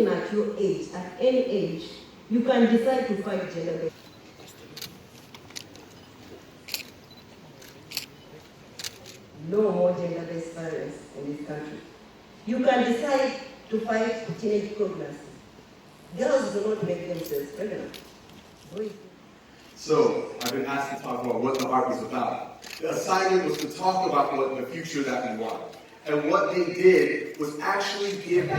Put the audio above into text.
even at your age, at any age, you can decide to fight gender-based. No more gender-based violence in this country. You can decide to fight teenage pregnancy. Girls do not make themselves pregnant. So, I've been asked to talk about what the art was about. The assignment was to talk about what the future that we want. And what they did was actually give you